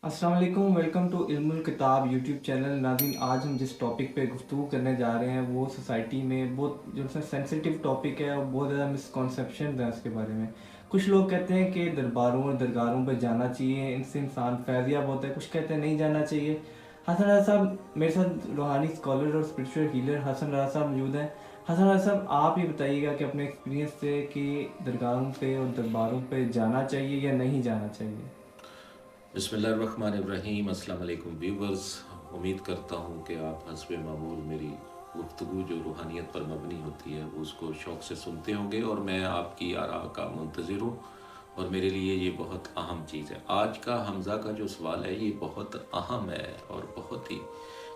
अस्सलाम वालेकुम, welcome to इल्मुल किताब यूट्यूब चैनल। नाज़रीन, आज हम जिस टॉपिक पे गुफ्तगू करने जा रहे हैं वो सोसाइटी में बहुत जो है सेंसिटिव टॉपिक है और बहुत ज़्यादा मिसकॉन्सेप्शन है उसके बारे में। कुछ लोग कहते हैं कि दरबारों और दरगाहों पर जाना चाहिए, इनसे इंसान फैज़याब होता है। कुछ कहते हैं नहीं जाना चाहिए। हसन राजा साहब मेरे साथ रूहानी स्कॉलर और स्पिरिचुअल हीलर हसन राजा साहब मौजूद हैं। हसन राजा साहब, आप ये बताइएगा कि अपने एक्सपीरियंस से कि दरगाहों पे और दरबारों पे जाना चाहिए या नहीं जाना चाहिए। बिस्मिल्लाहिर्रहमानिर्रहीम। अस्सलाम वालेकुम व्यूवर्स। उम्मीद करता हूँ कि आप हस्बे मामूल मेरी गुफ्तगू जो रूहानियत पर मबनी होती है वो उसको शौक़ से सुनते होंगे और मैं आपकी आरा का मुंतज़िर हूँ और मेरे लिए ये बहुत अहम चीज़ है। आज का हमज़ा का जो सवाल है ये बहुत अहम है और बहुत ही,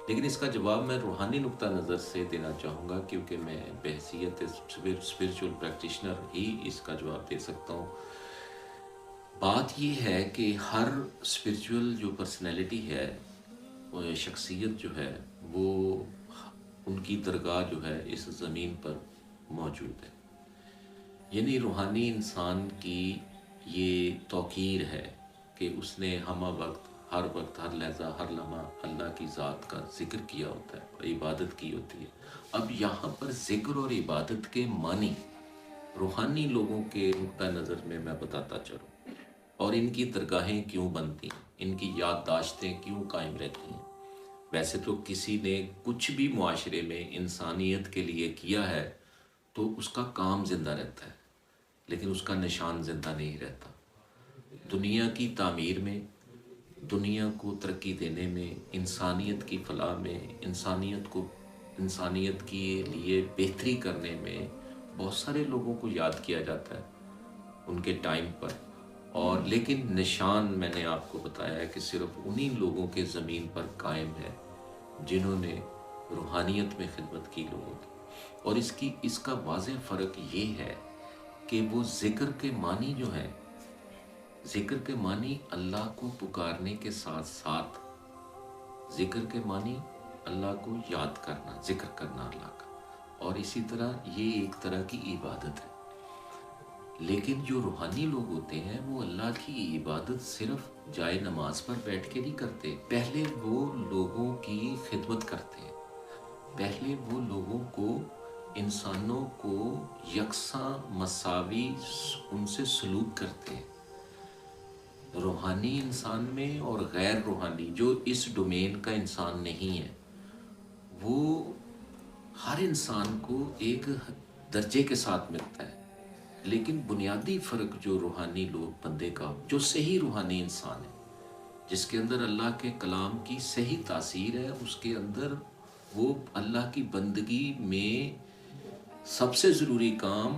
लेकिन इसका जवाब मैं रूहानी नुक्ता नज़र से देना चाहूँगा क्योंकि मैं बहसीयत स्पिरिचुअल प्रैक्टिशनर ही इसका जवाब दे सकता हूँ। बात ये है कि हर स्पिरिचुअल जो पर्सनैलिटी है, वो शख्सियत जो है, वो उनकी दरगाह जो है इस ज़मीन पर मौजूद है। यानी रूहानी इंसान की ये तौकीर है कि उसने हम वक्त हर वक्त हर लहजा हर लम्हा अल्लाह की ज़ात का ज़िक्र किया होता है और इबादत की होती है। अब यहाँ पर ज़िक्र और इबादत के मानी रूहानी लोगों के नुक्ता नज़र में मैं बताता चलूँ और इनकी दरगाहें क्यों बनती हैं, इनकी याददाश्तें क्यों कायम रहती हैं। वैसे तो किसी ने कुछ भी मुआशरे में इंसानियत के लिए किया है तो उसका काम ज़िंदा रहता है, लेकिन उसका निशान ज़िंदा नहीं रहता। दुनिया की तामीर में, दुनिया को तरक्की देने में, इंसानियत की फलाह में, इंसानियत के लिए बेहतरी करने में बहुत सारे लोगों को याद किया जाता है उनके टाइम पर, और लेकिन निशान मैंने आपको बताया है कि सिर्फ उन्हीं लोगों के ज़मीन पर कायम है जिन्होंने रूहानियत में खिदमत की लोगों की। और इसका वाज़ेह फ़र्क ये है कि वो ज़िक्र के मानी जो है, ज़िक्र के मानी अल्लाह को पुकारने के साथ साथ, ज़िक्र के मानी अल्लाह को याद करना, ज़िक्र करना अल्लाह का, और इसी तरह ये एक तरह की इबादत है। लेकिन जो रूहानी लोग होते हैं वो अल्लाह की इबादत सिर्फ जाए नमाज पर बैठ के नहीं करते। पहले वो लोगों की खिदमत करते हैं, पहले वो लोगों को, इंसानों को यकसा मसावी उनसे सलूक करते हैं। रूहानी इंसान में और गैर रूहानी जो इस डोमेन का इंसान नहीं है, वो हर इंसान को एक दर्जे के साथ मिलता है। लेकिन बुनियादी फ़र्क जो रूहानी लोग बंदे का, जो सही रूहानी इंसान है, जिसके अंदर अल्लाह के कलाम की सही तासीर है, उसके अंदर वो अल्लाह की बंदगी में सबसे ज़रूरी काम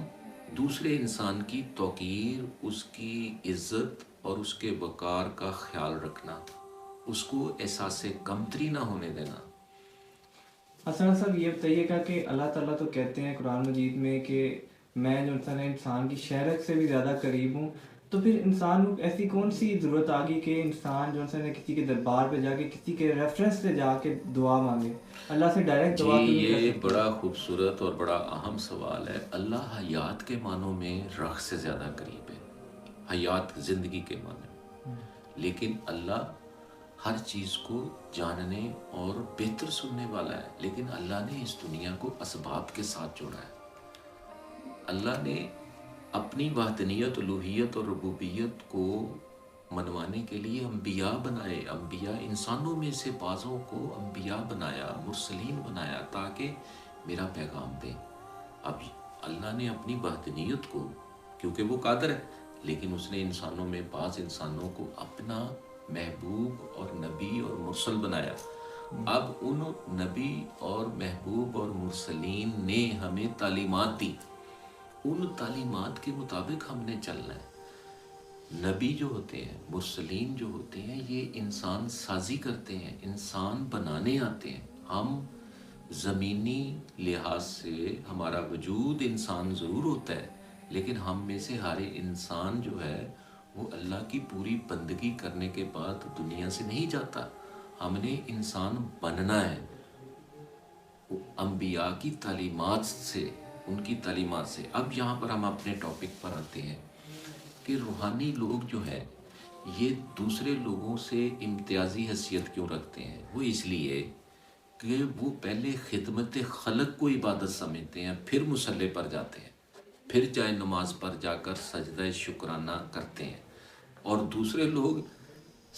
दूसरे इंसान की तौकीर, उसकी इज़्ज़त और उसके वक़ार का ख्याल रखना, उसको एहसास कमतरी ना होने देना। हसन साहब, ये बताइएगा कि अल्लाह ताला तो कहते हैं कुरान मजीद में कि मैं जो इंसान की शहरत से भी ज़्यादा करीब हूँ। तो फिर इंसान को ऐसी कौन सी ज़रूरत आ गई कि इंसान जो है किसी के दरबार पे जाके किसी के रेफरेंस से जाके दुआ मांगे, अल्लाह से डायरेक्ट जी, दुआ क्यों नहीं कर ये सकता? बड़ा खूबसूरत और बड़ा अहम सवाल है। अल्लाह हयात के मानों में रख से ज़्यादा करीब है, हयात ज़िंदगी के माने में। लेकिन अल्लाह हर चीज़ को जानने और बेहतर सुनने वाला है। लेकिन अल्लाह ने इस दुनिया को असबाब के साथ जोड़ा है। अल्लाह ने अपनी वहदनियत, उलूहियत और रबूबियत को मनवाने के लिए अम्बिया बनाए। अम्बिया, इंसानों में से बाज़ों को अम्बिया बनाया, मुरसलीन बनाया ताकि मेरा पैगाम दें। अब अल्लाह ने अपनी वहदनियत को, क्योंकि वो कादर है, लेकिन उसने इंसानों में बाज़ इंसानों को अपना महबूब और नबी और मुरसल बनाया। अब उन नबी और महबूब और मुरसलीन ने हमें तालीमात दी, उन तालीमात के मुताबिक हमने चलना है। नबी जो होते हैं, मुरसलीन जो होते हैं, ये इंसान साजी करते हैं, इंसान बनाने आते हैं। हम ज़मीनी लिहाज से हमारा वजूद इंसान ज़रूर होता है, लेकिन हम में से हर इंसान जो है वो अल्लाह की पूरी बंदगी करने के बाद दुनिया से नहीं जाता। हमने इंसान बनना है अम्बिया की तालीमात से, उनकी तालीमात से। अब यहाँ पर हम अपने टॉपिक पर आते हैं कि रूहानी लोग जो है یہ دوسرے لوگوں سے امتیازی حیثیت کیوں رکھتے ہیں؟ وہ اس لیے کہ وہ پہلے خدمت خلق کو عبادت سمجھتے ہیں، پھر مصلی پر جاتے ہیں، پھر جائے نماز پر جا کر سجدہ شکرانہ کرتے ہیں، اور دوسرے لوگ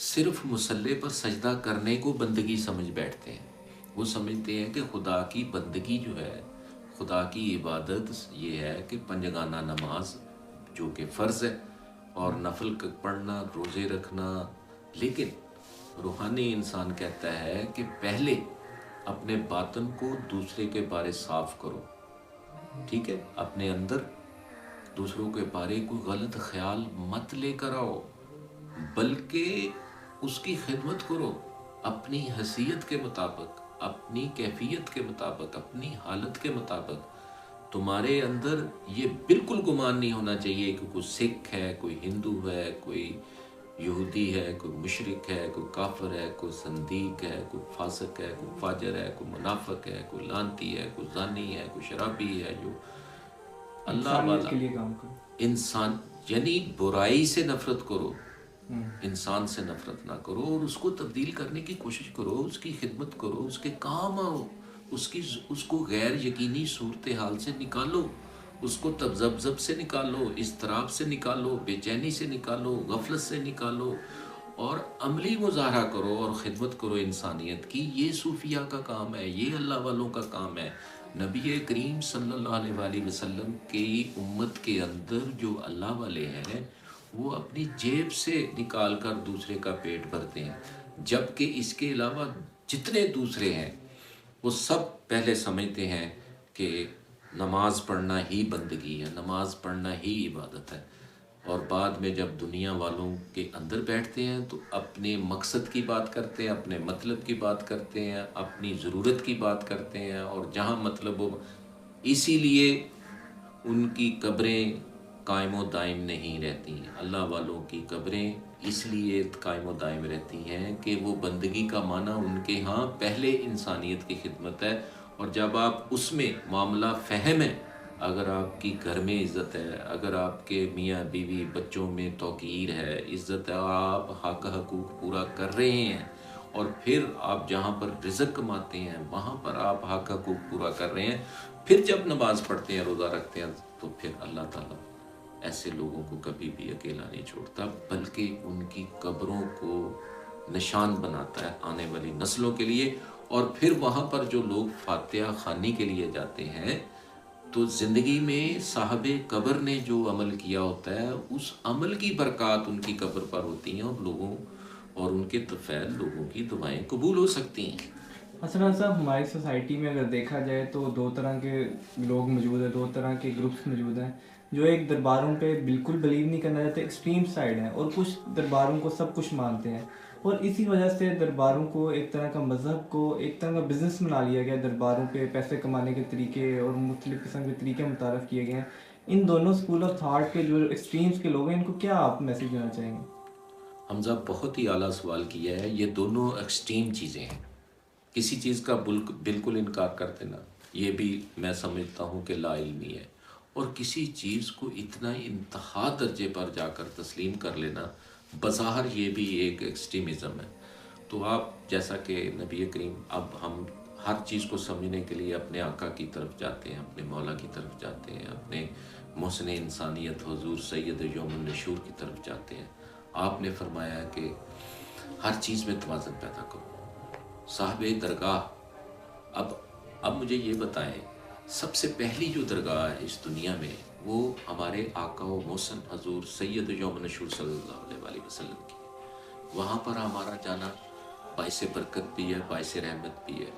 صرف مصلی پر سجدہ کرنے کو بندگی سمجھ بیٹھتے ہیں۔ وہ سمجھتے ہیں کہ خدا کی بندگی جو ہے، خدا کی عبادت یہ ہے کہ پنجگانہ نماز جو کہ فرض ہے، اور نفل پڑھنا، روزے رکھنا۔ لیکن روحانی انسان کہتا ہے کہ پہلے اپنے باطن کو دوسرے کے بارے صاف کرو، ٹھیک ہے؟ اپنے اندر دوسروں کے بارے کوئی غلط خیال مت لے کر آؤ، بلکہ اس کی خدمت کرو اپنی حیثیت کے مطابق، اپنی کیفیت کے مطابق، اپنی حالت کے مطابق۔ تمہارے اندر یہ بالکل گمان نہیں ہونا چاہیے کہ کوئی سکھ ہے، کوئی ہندو ہے، کوئی یہودی ہے، کوئی مشرک ہے، کوئی کافر ہے، کوئی زندیق ہے، کوئی فاسق ہے، کوئی فاجر ہے، کوئی منافق ہے، کوئی لانتی ہے، کوئی زانی ہے، کوئی شرابی ہے، جو اللہ انسانیت والا کے لیے کام کرو۔ انسان، یعنی برائی سے نفرت کرو، انسان سے نفرت نہ کرو، اور اس کو تبدیل کرنے کی کوشش کرو، اس کی خدمت کرو، اس کے کام آؤ، اس کو غیر یقینی صورتحال سے نکالو، اس کو تذبذب سے نکالو، اضطراب سے نکالو، بے چینی سے نکالو، غفلت سے نکالو، اور عملی مظاہرہ کرو اور خدمت کرو انسانیت کی۔ یہ صوفیہ کا کام ہے، یہ اللہ والوں کا کام ہے۔ نبی کریم صلی اللہ علیہ وآلہ وسلم کی امت کے اندر جو اللہ والے ہیں، وہ اپنی جیب سے نکال کر دوسرے کا پیٹ بھرتے ہیں، جبکہ اس کے علاوہ جتنے دوسرے ہیں وہ سب پہلے سمجھتے ہیں کہ نماز پڑھنا ہی بندگی ہے، نماز پڑھنا ہی عبادت ہے، اور بعد میں جب دنیا والوں کے اندر بیٹھتے ہیں تو اپنے مقصد کی بات کرتے ہیں، اپنے مطلب کی بات کرتے ہیں، اپنی ضرورت کی بات کرتے ہیں، اور جہاں مطلب ہو، اسی لیے ان کی قبریں قائم و دائم نہیں رہتی ہیں۔ اللہ والوں کی قبریں اس لیے قائم و دائم رہتی ہیں کہ وہ بندگی کا معنی ان کے ہاں پہلے انسانیت کی خدمت ہے، اور جب آپ اس میں معاملہ فہم ہے، اگر آپ کی گھر میں عزت ہے، اگر آپ کے میاں بیوی بچوں میں توقیر ہے، عزت ہے، آپ حق حقوق پورا کر رہے ہیں، اور پھر آپ جہاں پر رزق کماتے ہیں وہاں پر آپ حق حقوق پورا کر رہے ہیں، پھر جب نماز پڑھتے ہیں، روزہ رکھتے ہیں، تو پھر اللہ تعالیٰ ایسے لوگوں کو کبھی بھی اکیلا نہیں چھوڑتا، بلکہ ان کی قبروں کو نشان بناتا ہے آنے والی نسلوں کے لیے۔ اور پھر وہاں پر جو لوگ فاتحہ خوانی کے لیے جاتے ہیں، تو زندگی میں صاحب قبر نے جو عمل کیا ہوتا ہے، اس عمل کی برکات ان کی قبر پر ہوتی ہیں، اور ان کے طفیل لوگوں کی دعائیں قبول ہو سکتی ہیں۔ حسن صاحب، ہماری سوسائٹی میں اگر دیکھا جائے تو دو طرح کے لوگ موجود ہیں، دو طرح کے گروپس موجود ہیں، جو ایک درباروں پہ بالکل بلیو نہیں کرنا چاہتے، ایکسٹریم سائڈ ہیں، اور کچھ درباروں کو سب کچھ مانتے ہیں، اور اسی وجہ سے درباروں کو ایک طرح کا مذہب کو ایک طرح کا بزنس بنا لیا گیا، درباروں پہ پیسے کمانے کے طریقے اور مختلف قسم کے طریقے متعارف کیے گئے ہیں۔ ان دونوں اسکول آف تھاٹ کے جو ایکسٹریمس کے لوگ ہیں، ان کو کیا آپ میسیج دینا چاہیں گے؟ حمزہ، بہت ہی اعلیٰ سوال کیا ہے۔ یہ دونوں ایکسٹریم چیزیں ہیں، کسی چیز کا بالکل انکار کر دینا، یہ بھی میں سمجھتا ہوں کہ لا علمی ہے، اور کسی چیز کو اتنا انتہا درجے پر جا کر تسلیم کر لینا بظاہر یہ بھی ایک ایکسٹریمزم ہے۔ تو آپ جیسا کہ نبی کریم، اب ہم ہر چیز کو سمجھنے کے لیے اپنے آقا کی طرف جاتے ہیں، اپنے مولا کی طرف جاتے ہیں، اپنے محسن انسانیت حضور سید یوم النشور کی طرف جاتے ہیں۔ آپ نے فرمایا کہ ہر چیز میں توازن پیدا کرو۔ صاحب درگاہ، اب مجھے یہ بتائیں، سب سے پہلی جو درگاہ ہے اس دنیا میں، وہ ہمارے آقا و محسن حضور سید یوم نشور صلی اللہ علیہ وآلہ وسلم کی ہے۔ وہاں پر ہمارا جانا باعث برکت بھی ہے، باعث رحمت بھی ہے۔